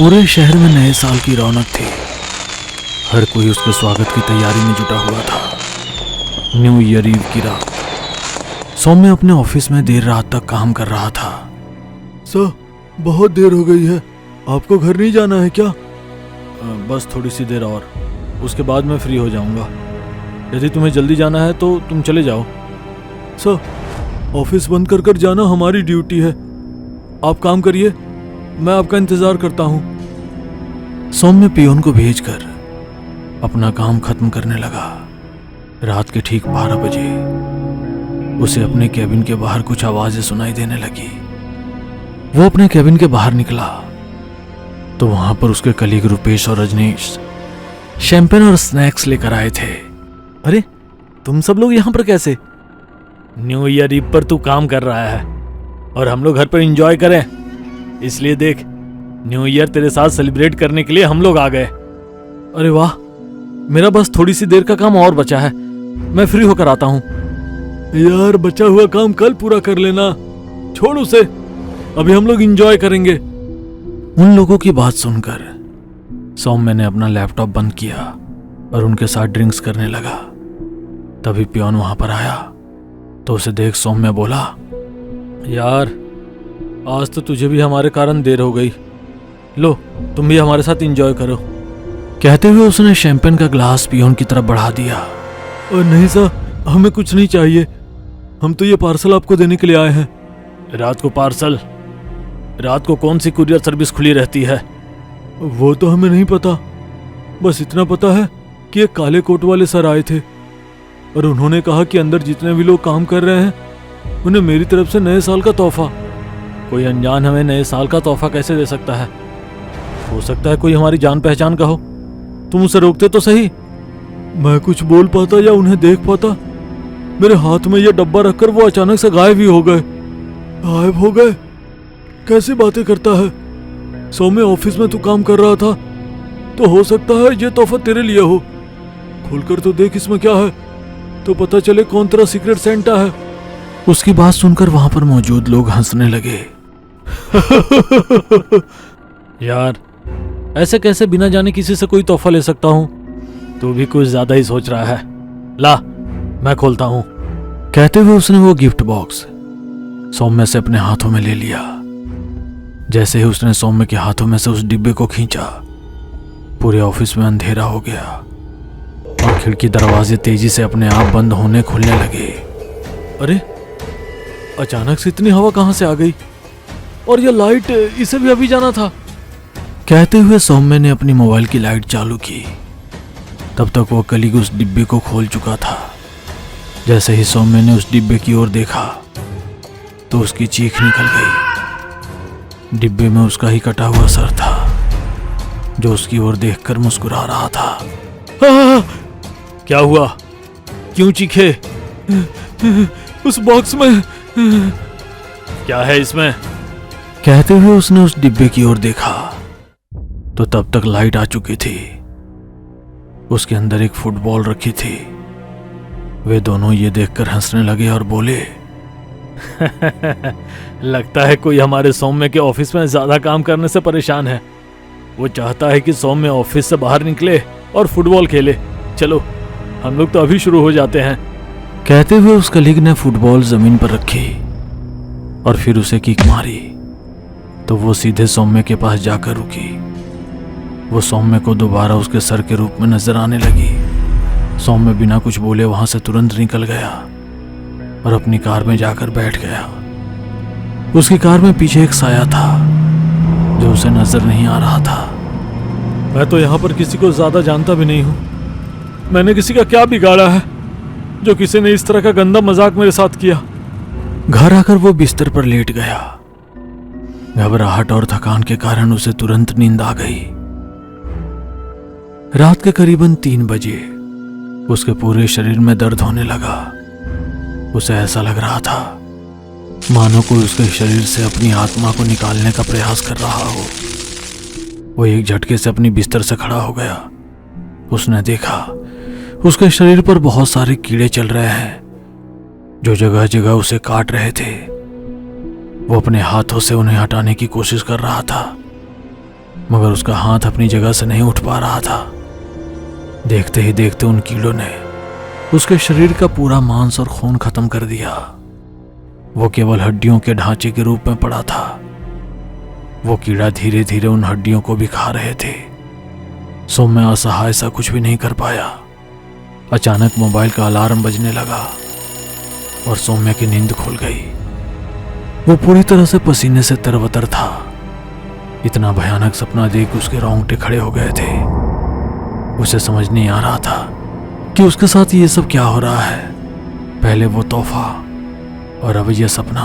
पूरे शहर में नए साल की रौनक थी। हर कोई उसके स्वागत की तैयारी में जुटा हुआ था। न्यू ईयर ईव की रात सौम्य अपने ऑफिस में देर रात तक काम कर रहा था। सर, बहुत देर हो गई है, आपको घर नहीं जाना है क्या? बस थोड़ी सी देर और, उसके बाद मैं फ्री हो जाऊंगा। यदि तुम्हें जल्दी जाना है तो तुम चले जाओ। सर, ऑफिस बंद कर जाना हमारी ड्यूटी है। आप काम करिए, मैं आपका इंतजार करता हूँ। सौम्य पियोन को भेजकर अपना काम खत्म करने लगा। रात के ठीक 12 बजे उसे अपने केबिन के बाहर कुछ आवाजें सुनाई देने लगी। वो अपने केबिन के बाहर निकला तो वहां पर उसके कलीग रुपेश और रजनीश शैंपेन और स्नैक्स लेकर आए थे। अरे, तुम सब लोग यहां पर कैसे? न्यू ईयर ईव पर तू काम कर रहा है और हम लोग घर पर एंजॉय करें, इसलिए देख, न्यू ईयर तेरे साथ सेलिब्रेट करने के लिए हम लोग आ गए। अरे वाह, मेरा बस थोड़ी सी देर का काम और बचा है, मैं फ्री होकर आता हूँ। यार, बचा हुआ काम कल पूरा कर लेना, छोड़ उसे, अभी हम लोग एंजॉय करेंगे। उन लोगों की बात सुनकर सौम्य ने अपना लैपटॉप बंद किया और उनके साथ ड्रिंक्स करने लगा। तभी पियोन वहां पर आया तो उसे देख सौम्य बोला, यार, आज तो तुझे भी हमारे कारण देर हो गई, लो तुम भी हमारे साथ एंजॉय करो। कहते हुए उसने शैंपेन का ग्लास पियोन की तरफ बढ़ा दिया। और नहीं सर, हमें कुछ नहीं चाहिए, हम तो ये पार्सल आपको देने के लिए आए हैं। रात को पार्सल? रात को कौन सी कुरियर सर्विस खुली रहती है? वो तो हमें नहीं पता, बस इतना पता है कि एक काले कोट वाले सर आए थे और उन्होंने कहा कि अंदर जितने भी लोग काम कर रहे हैं उन्हें मेरी तरफ से नए साल का तोहफा। कोई अनजान हमें नए साल का तोहफा कैसे दे सकता है? हो सकता है कोई हमारी जान पहचान का हो, तुम उसे रोकते तो सही। मैं कुछ बोल पाता या उन्हें देख पाता? मेरे हाथ में यह डब्बा रखकर वो अचानक से गायब ही हो गए। गायब हो गए? कैसी बातें करता है? सौम्य, ऑफिस में तू काम कर रहा था तो हो सकता है ये तोहफा तेरे लिए हो। खोलकर तो देख इसमें क्या है, तो पता चले कौन तेरा सीक्रेट सेंटा है। उसकी बात सुनकर वहां पर मौजूद लोग हंसने लगे। यार, ऐसे कैसे बिना जाने किसी से कोई तोहफा ले सकता हूं? तू भी कुछ ज्यादा ही सोच रहा है। ला, मैं खोलता हूं। कहते हुए उसने वो गिफ्ट बॉक्स सौम्य से अपने हाथों में ले लिया। जैसे ही उसने सौम्य के हाथों में से उस डिब्बे को खींचा, पूरे ऑफिस में अंधेरा हो गया और खिड़की दरवाजे तेजी से अपने आप बंद होने खुलने लगे। अरे, अचानक से इतनी हवा कहां से आ गई? और ये लाइट, इसे भी अभी जाना था। कहते हुए सौम्य ने अपनी मोबाइल की लाइट चालू की। तब तक वो कलीग उस डिब्बे को खोल चुका था। जैसे ही सौम्य ने उस डिब्बे की ओर देखा तो उसकी चीख निकल गई। डिब्बे में उसका ही कटा हुआ सर था जो उसकी ओर देखकर मुस्कुरा रहा था। क्या हुआ? क्यों चीखे? उस बॉक्स में क्या है इसमें? कहते हुए उसने उस डिब्बे की ओर देखा तो तब तक लाइट आ चुकी थी। उसके अंदर एक फुटबॉल रखी थी। वे दोनों ये देखकर हंसने लगे और बोले, लगता है कोई हमारे सौम्य के ऑफिस में ज्यादा काम करने से परेशान है। वो चाहता है कि सौम्य ऑफिस से बाहर निकले और फुटबॉल खेले। चलो, हम लोग तो अभी शुरू हो जाते हैं। कहते हुए उस कलीग ने फुटबॉल जमीन पर रखी और फिर उसे किक मारी तो वो सीधे सौम्य के पास जाकर रुकी। वो सौम्य को दोबारा उसके सर के रूप में नजर आने लगी। सौम्य बिना कुछ बोले वहां से तुरंत निकल गया और अपनी कार में जाकर बैठ गया। उसकी कार में पीछे एक साया था जो उसे नजर नहीं आ रहा था। मैं तो यहां पर किसी को ज्यादा जानता भी नहीं हूं। मैंने किसी का क्या बिगाड़ा है जो किसी ने इस तरह का गंदा मजाक मेरे साथ किया? घर आकर वो बिस्तर पर लेट गया। घबराहट और थकान के कारण उसे तुरंत नींद आ गई। रात के करीबन 3 बजे उसके पूरे शरीर में दर्द होने लगा। उसे ऐसा लग रहा था मानो कोई उसके शरीर से अपनी आत्मा को निकालने का प्रयास कर रहा हो। वो एक झटके से अपनी बिस्तर से खड़ा हो गया। उसने देखा उसके शरीर पर बहुत सारे कीड़े चल रहे हैं जो जगह जगह उसे काट रहे थे। वो अपने हाथों से उन्हें हटाने की कोशिश कर रहा था मगर उसका हाथ अपनी जगह से नहीं उठ पा रहा था। देखते ही देखते उन कीड़ों ने उसके शरीर का पूरा मांस और खून खत्म कर दिया। वो केवल हड्डियों के ढांचे के रूप में पड़ा था। वो कीड़ा धीरे धीरे उन हड्डियों को भी खा रहे थे। सौम्य असहाय सा कुछ भी नहीं कर पाया। अचानक मोबाइल का अलार्म बजने लगा और सौम्य की नींद खुल गई। वो पूरी तरह से पसीने से तरबतर था। इतना भयानक सपना देख उसके रोंगटे खड़े हो गए थे। उसे समझ नहीं आ रहा था कि उसके साथ ये सब क्या हो रहा है। पहले वो तोहफा और अब ये सपना।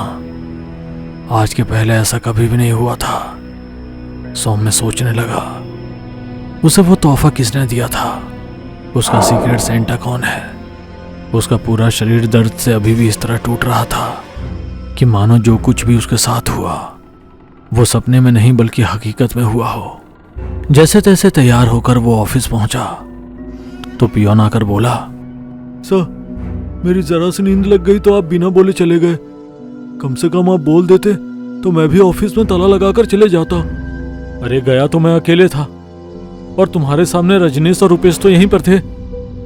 आज के पहले ऐसा कभी भी नहीं हुआ था। सौम्य सोचने लगा, उसे वो तोहफा किसने दिया था? उसका सीक्रेट सेंटा कौन है? उसका पूरा शरीर दर्द से अभी भी इस तरह टूट रहा था कि मानो जो कुछ भी उसके साथ हुआ वो सपने में नहीं बल्कि हकीकत में हुआ हो। जैसे तैसे तैयार होकर वो ऑफिस पहुंचा तो पियोन आकर बोला, सर, मेरी जरा सी नींद लग गई तो आप बिना बोले चले गए। कम से कम आप बोल देते तो मैं भी ऑफिस में ताला लगाकर चले जाता। अरे गया तो मैं अकेले था और तुम्हारे सामने रजनीश और रुपेश तो यहीं पर थे।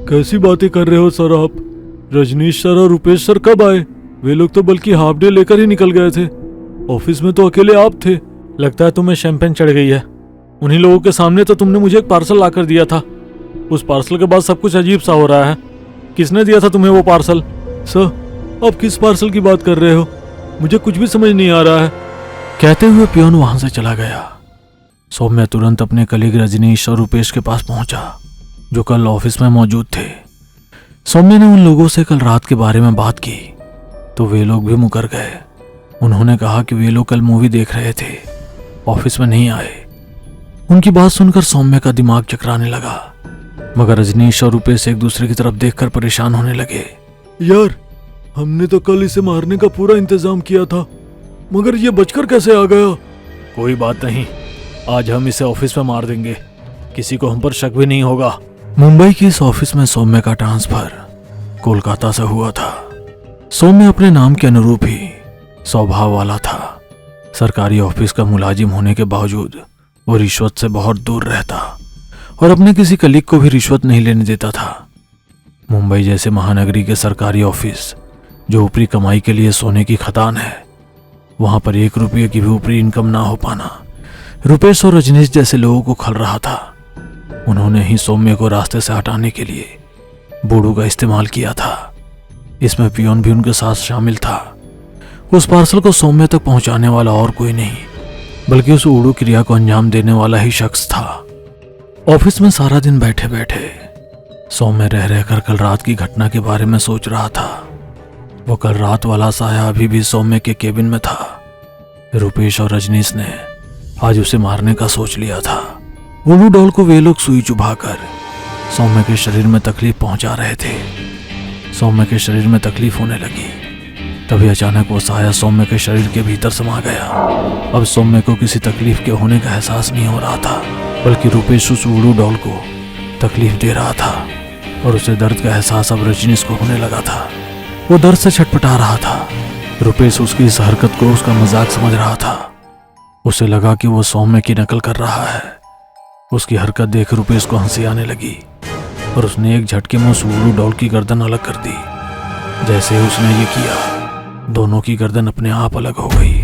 कैसी बातें कर रहे हो सर आप? रजनीश सर और रुपेश सर कब आए? वे लोग तो बल्कि हाफ डे लेकर ही निकल गए थे। ऑफिस में तो अकेले आप थे। लगता है तुम्हें शैंपेन चढ़ गई है। उन्हीं लोगों के सामने तो तुमने मुझे एक पार्सल लाकर दिया था। उस पार्सल के बाद सब कुछ अजीब सा हो रहा है। किसने दिया था तुम्हें वो पार्सल? सर, आप किस पार्सल की बात कर रहे हो? मुझे कुछ भी समझ नहीं आ रहा है। कहते हुए पियोन वहां से चला गया। सौम्य तुरंत अपने कलीग रजनीश और रुपेश के पास पहुंचा जो कल ऑफिस में मौजूद थे। सौम्य ने उन लोगों से कल रात के बारे में बात की तो वे लोग भी मुकर गए। उन्होंने कहा कि वे लोग कल मूवी देख रहे थे, ऑफिस में नहीं आए। उनकी बात सुनकर सौम्य का दिमाग चकराने लगा, मगर रजनीश और रुपेश एक दूसरे की तरफ देखकर परेशान होने लगे। यार, हमने तो कल इसे मारने का पूरा इंतजाम किया था, मगर ये बचकर कैसे आ गया? कोई बात नहीं, आज हम इसे ऑफिस में मार देंगे। किसी को हम पर शक भी नहीं होगा। मुंबई की इस ऑफिस में सौम्य का ट्रांसफर कोलकाता से हुआ था। सौम्य अपने नाम के अनुरूप ही स्वभाव वाला था। सरकारी ऑफिस का मुलाजिम होने के बावजूद वो रिश्वत से बहुत दूर रहता और अपने किसी कलीग को भी रिश्वत नहीं लेने देता था। मुंबई जैसे महानगरी के सरकारी ऑफिस जो ऊपरी कमाई के लिए सोने की खदान है, वहां पर 1 रुपये की भी ऊपरी इनकम ना हो पाना रुपेश और रजनीश जैसे लोगों को खल रहा था। उन्होंने ही सौम्य को रास्ते से हटाने के लिए बूढ़ू का इस्तेमाल किया था। इसमें पियोन भी उनके साथ शामिल था। उस पार्सल को सौम्य तक पहुंचाने वाला और कोई नहीं बल्कि उस उड़ू क्रिया को अंजाम देने वाला ही शख्स था। ऑफिस में सारा दिन बैठे बैठे सौम्य रह रहकर कल रात की घटना के बारे में सोच रहा था। वो कल रात वाला साया अभी भी सौम्य के केबिन में था। रुपेश और रजनीश ने आज उसे मारने का सोच लिया था। उड़ू डॉल को वे लोग सुई चुभाकर सौम्य के शरीर में तकलीफ पहुंचा रहे थे। सौम्य के शरीर में तकलीफ होने लगी, तभी अचानक वो साया सौम्य के शरीर के भीतर समा गया। अब सौम्य को किसी तकलीफ के होने का एहसास नहीं हो रहा था, बल्कि रुपेश उस उड़ू डॉल को तकलीफ दे रहा था और उसे दर्द का एहसास अब रजनीश को होने लगा था। वो दर्द से छटपटा रहा था। रुपेश उसकी इस हरकत को उसका मजाक समझ रहा था। उसे लगा कि वो सौम्य की नकल कर रहा है। उसकी हरकत देख रुपेश को हंसी आने लगी और उसने एक झटके में उस उड़ू डॉल की गर्दन अलग कर दी। जैसे ही उसने ये किया, दोनों की गर्दन अपने आप अलग हो गई।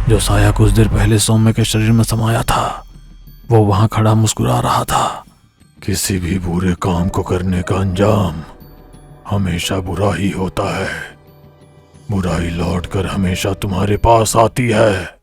जो साया कुछ देर पहले सौम्य के शरीर में समाया था वो वहां खड़ा मुस्कुरा रहा था। किसी भी बुरे काम को करने का अंजाम हमेशा बुरा ही होता है। बुराई लौटकर हमेशा तुम्हारे पास आती है।